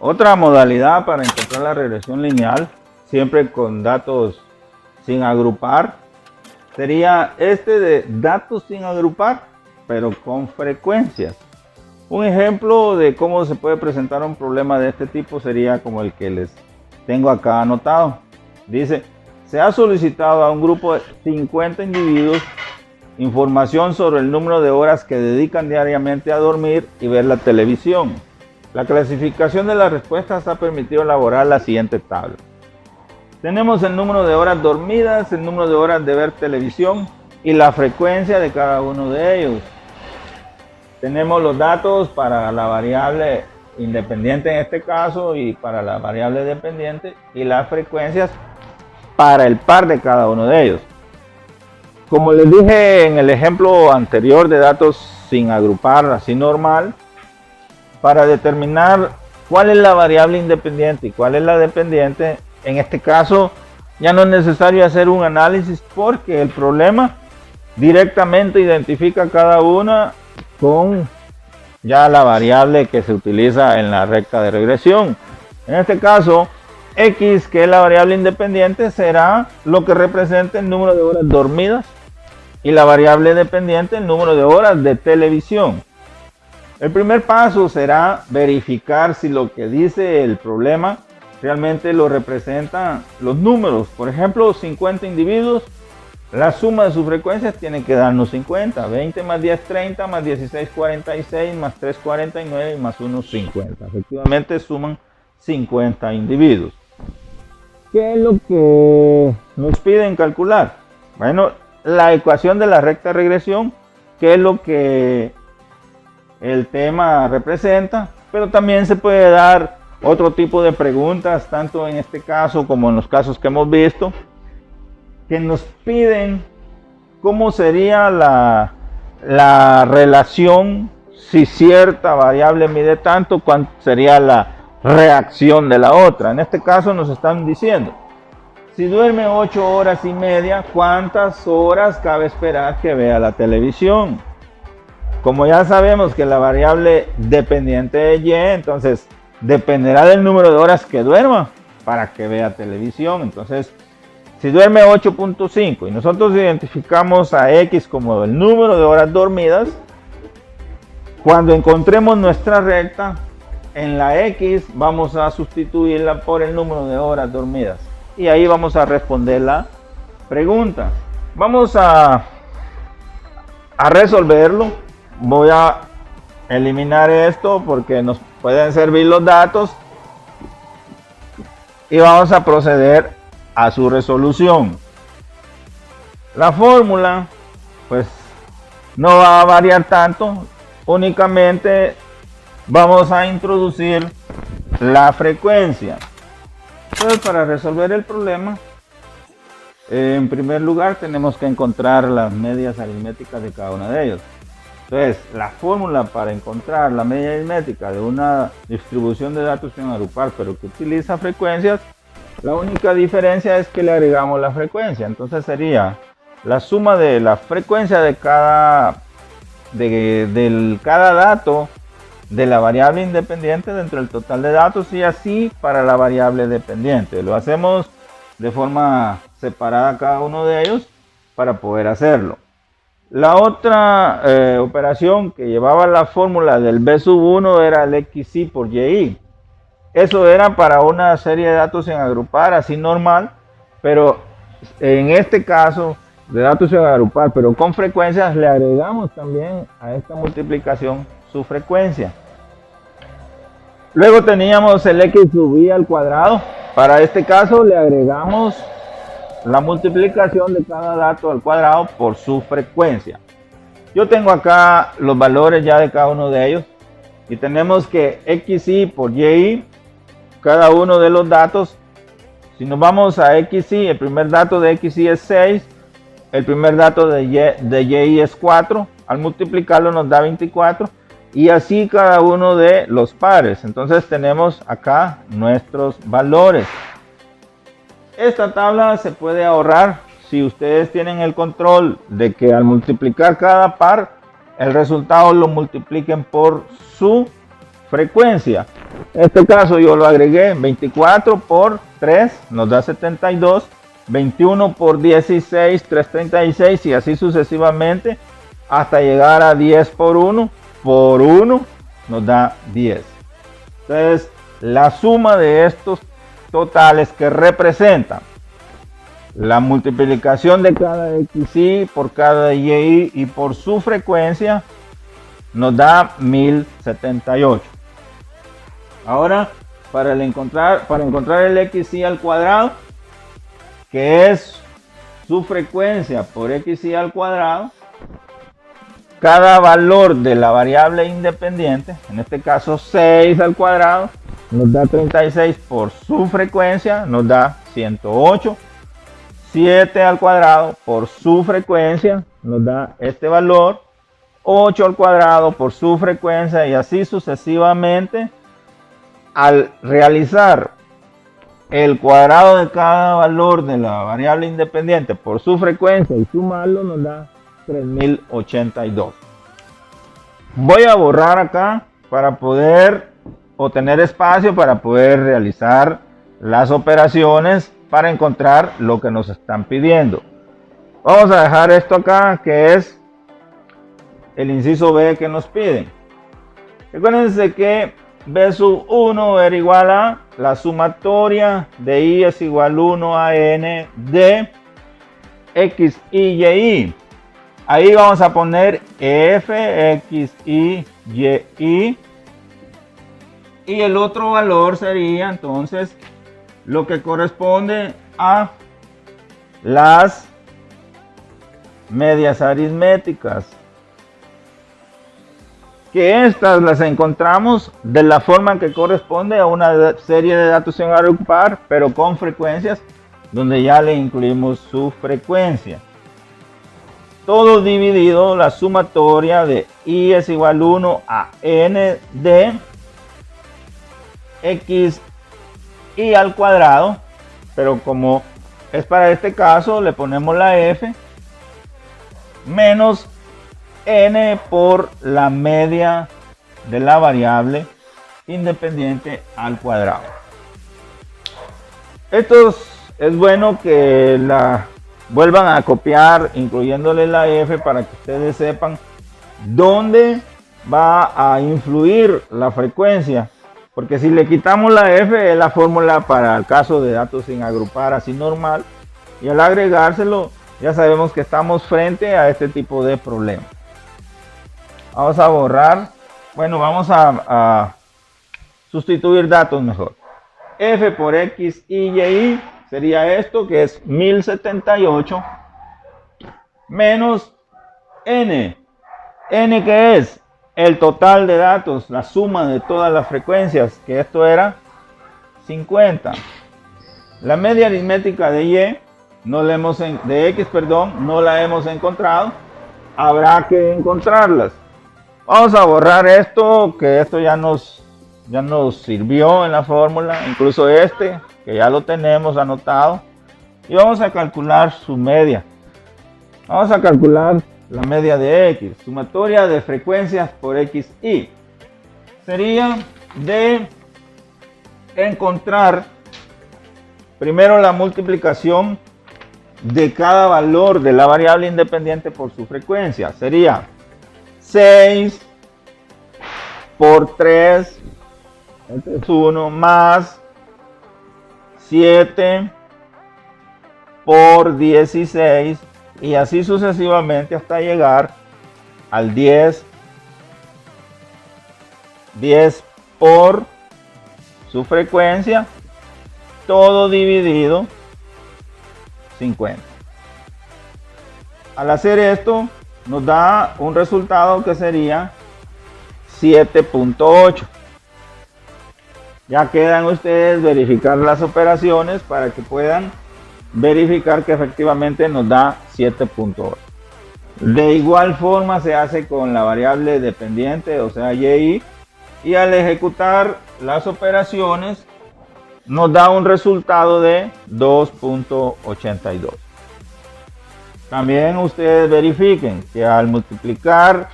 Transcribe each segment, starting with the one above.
Otra modalidad para encontrar la regresión lineal, siempre con datos sin agrupar, sería este de datos sin agrupar, pero con frecuencias. Un ejemplo de cómo se puede presentar un problema de este tipo sería como el que les tengo acá anotado. Dice, se ha solicitado a un grupo de 50 individuos información sobre el número de horas que dedican diariamente a dormir y ver la televisión. La clasificación de las respuestas ha permitido elaborar la siguiente tabla. Tenemos el número de horas dormidas, el número de horas de ver televisión y la frecuencia de cada uno de ellos. Tenemos los datos para la variable independiente en este caso y para la variable dependiente y las frecuencias para el par de cada uno de ellos. Como les dije en el ejemplo anterior de datos sin agrupar, así normal, para determinar cuál es la variable independiente y cuál es la dependiente, en este caso ya no es necesario hacer un análisis porque el problema directamente identifica cada una con ya la variable que se utiliza en la recta de regresión. En este caso, X, que es la variable independiente, será lo que representa el número de horas dormidas y la variable dependiente el número de horas de televisión. El primer paso será verificar si lo que dice el problema realmente lo representan los números. Por ejemplo, 50 individuos, la suma de sus frecuencias tiene que darnos 50. 20 más 10, 30, más 16, 46, más 3, 49 y más 1, 50. Efectivamente suman 50 individuos. ¿Qué es lo que nos piden calcular? Bueno, la ecuación de la recta regresión, que es lo que el tema representa, pero también se puede dar otro tipo de preguntas, tanto en este caso como en los casos que hemos visto, que nos piden cómo sería la relación si cierta variable mide tanto, cuánto sería la reacción de la otra. En este caso nos están diciendo, si duerme 8 horas y media, ¿cuántas horas cabe esperar que vea la televisión? Como ya sabemos que la variable dependiente es Y, entonces dependerá del número de horas que duerma para que vea televisión. Entonces, si duerme 8.5 y nosotros identificamos a X como el número de horas dormidas, cuando encontremos nuestra recta, en la X vamos a sustituirla por el número de horas dormidas. Y ahí vamos a responder la pregunta. Vamos a resolverlo. Voy a eliminar esto porque nos pueden servir los datos. Y vamos a proceder a su resolución. La fórmula pues no va a variar tanto. Únicamente vamos a introducir la frecuencia. Entonces, para resolver el problema, en primer lugar tenemos que encontrar las medias aritméticas de cada uno de ellos. Entonces, la fórmula para encontrar la media aritmética de una distribución de datos sin agrupar, pero que utiliza frecuencias, la única diferencia es que le agregamos la frecuencia. Entonces sería la suma de la frecuencia de cada dato de la variable independiente dentro del total de datos y así para la variable dependiente. Lo hacemos de forma separada cada uno de ellos para poder hacerlo. La otra operación que llevaba la fórmula del B sub 1 era el XI por YI. Eso era para una serie de datos sin agrupar, así normal, pero en este caso de datos sin agrupar, pero con frecuencias, le agregamos también a esta multiplicación su frecuencia. Luego teníamos el X sub I al cuadrado. Para este caso le agregamos la multiplicación de cada dato al cuadrado por su frecuencia. Yo tengo acá los valores ya de cada uno de ellos y tenemos que XI por YI, cada uno de los datos, si nos vamos a XI, el primer dato de XI es 6, el primer dato de YI es 4, al multiplicarlo nos da 24 y así cada uno de los pares. Entonces tenemos acá nuestros valores. Esta tabla se puede ahorrar si ustedes tienen el control de que al multiplicar cada par, el resultado lo multipliquen por su frecuencia. En este caso yo lo agregué, 24 por 3 nos da 72, 21 por 16, 336 y así sucesivamente hasta llegar a 10 por 1 nos da 10. Entonces la suma de estos totales que representan la multiplicación de cada xy por cada y y por su frecuencia nos da 1078. Ahora para encontrar el xy al cuadrado, que es su frecuencia por xy al cuadrado, cada valor de la variable independiente, en este caso 6 al cuadrado, nos da 36 por su frecuencia, nos da 108. 7 al cuadrado por su frecuencia nos da este valor. 8 al cuadrado por su frecuencia y así sucesivamente. Al realizar el cuadrado de cada valor de la variable independiente por su frecuencia y sumarlo nos da 3082. Voy a borrar acá para poder tener espacio para poder realizar las operaciones para encontrar lo que nos están pidiendo. Vamos a dejar esto acá, que es el inciso B que nos piden. Recuérdense que B sub 1 era igual a la sumatoria de I es igual 1 a N de X, Y, Y. Ahí vamos a poner F, X, Y, Y. Y el otro valor sería entonces lo que corresponde a las medias aritméticas, que estas las encontramos de la forma que corresponde a una serie de datos sin agrupar, pero con frecuencias donde ya le incluimos su frecuencia. Todo dividido la sumatoria de I es igual 1 a N de X y al cuadrado, pero como es para este caso le ponemos la F menos N por la media de la variable independiente al cuadrado. Esto es bueno que la vuelvan a copiar incluyéndole la F para que ustedes sepan dónde va a influir la frecuencia. Porque si le quitamos la F es la fórmula para el caso de datos sin agrupar así normal. Y al agregárselo ya sabemos que estamos frente a este tipo de problema. Vamos a borrar. Bueno, vamos a sustituir datos mejor. F por X, Y sería esto que es 1078 menos N. N que es el total de datos, la suma de todas las frecuencias, que esto era 50. La media aritmética de Y de X, no la hemos encontrado. Habrá que encontrarlas. Vamos a borrar esto, que esto ya nos sirvió en la fórmula, incluso este, que ya lo tenemos anotado. Y vamos a calcular su media. Vamos a calcular la media de X, sumatoria de frecuencias por X, Y. Sería de encontrar primero la multiplicación de cada valor de la variable independiente por su frecuencia. Sería 6 por 3, este es 1, más 7 por 16 y así sucesivamente hasta llegar al 10 por su frecuencia, todo dividido 50. Al hacer esto nos da un resultado que sería 7.8. Ya quedan ustedes verificar las operaciones para que puedan verificar que efectivamente nos da 7.8. De igual forma se hace con la variable dependiente, o sea y al ejecutar las operaciones nos da un resultado de 2.82. También ustedes verifiquen que al multiplicar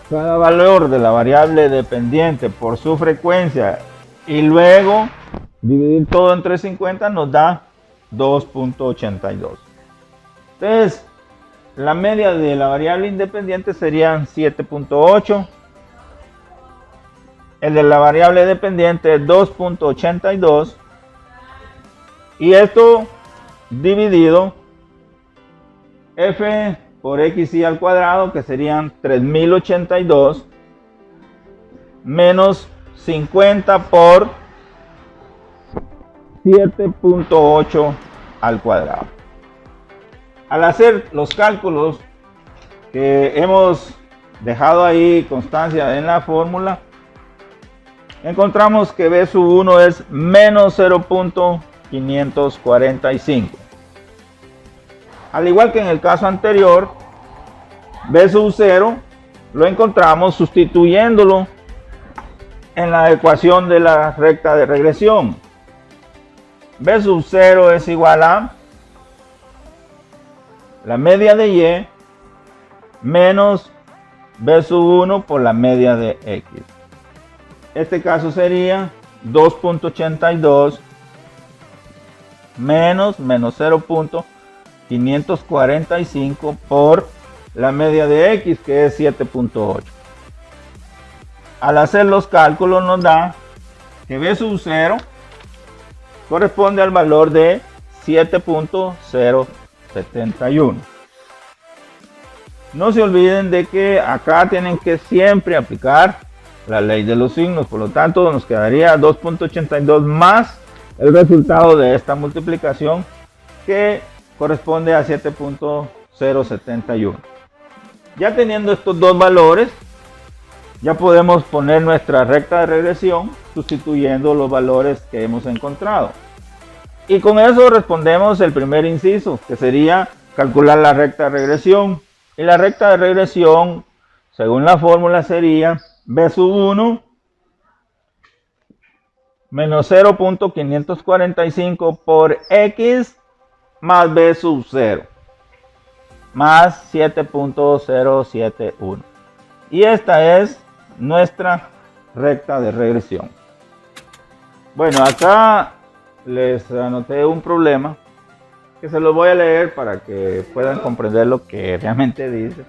cada valor de la variable dependiente por su frecuencia y luego dividir todo entre 50 nos da 2.82. Entonces, la media de la variable independiente serían 7.8. El de la variable dependiente es 2.82. Y esto dividido f por xy al cuadrado, que serían 3082, menos 50 por 7.8 al cuadrado. Al hacer los cálculos que hemos dejado ahí constancia en la fórmula, encontramos que b sub 1 es menos 0.545. Al igual que en el caso anterior, b sub 0 lo encontramos sustituyéndolo en la ecuación de la recta de regresión. b sub 0 es igual a la media de y menos b sub 1 por la media de x. Este caso sería 2.82 menos 0.545 por la media de x, que es 7.8. Al hacer los cálculos nos da que b sub 0 corresponde al valor de 7.071. No se olviden de que acá tienen que siempre aplicar la ley de los signos, por lo tanto nos quedaría 2.82 más el resultado de esta multiplicación, que corresponde a 7.071. Ya teniendo estos dos valores, ya podemos poner nuestra recta de regresión sustituyendo los valores que hemos encontrado. Y con eso respondemos el primer inciso, que sería calcular la recta de regresión. Y la recta de regresión, según la fórmula, sería b sub 1 menos 0.545 por x más b sub 0 más 7.071. Y esta es nuestra recta de regresión. Bueno, acá les anoté un problema que se los voy a leer para que puedan comprender lo que realmente dice.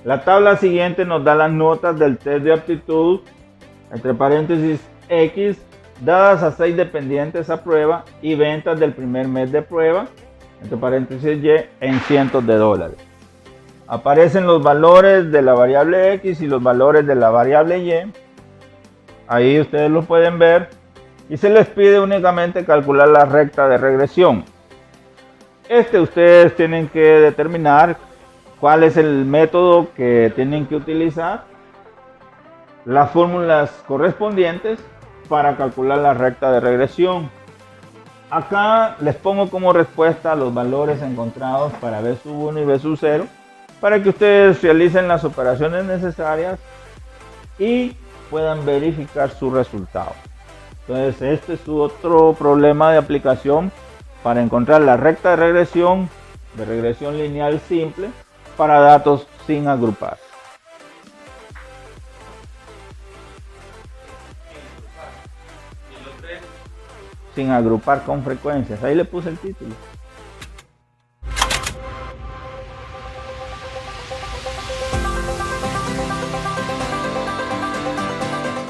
La tabla siguiente nos da las notas del test de aptitud, entre paréntesis X, dadas a 6 dependientes a prueba, y ventas del primer mes de prueba, entre paréntesis Y, en cientos de dólares. Aparecen los valores de la variable X y los valores de la variable Y. Ahí ustedes lo pueden ver. Y se les pide únicamente calcular la recta de regresión. Ustedes tienen que determinar cuál es el método que tienen que utilizar, las fórmulas correspondientes para calcular la recta de regresión. Acá les pongo como respuesta los valores encontrados para b sub 1 y b sub 0 para que ustedes realicen las operaciones necesarias y puedan verificar su resultado. Entonces, este es otro problema de aplicación para encontrar la recta de regresión lineal simple para datos sin agrupar. Sin agrupar con frecuencias. Ahí le puse el título.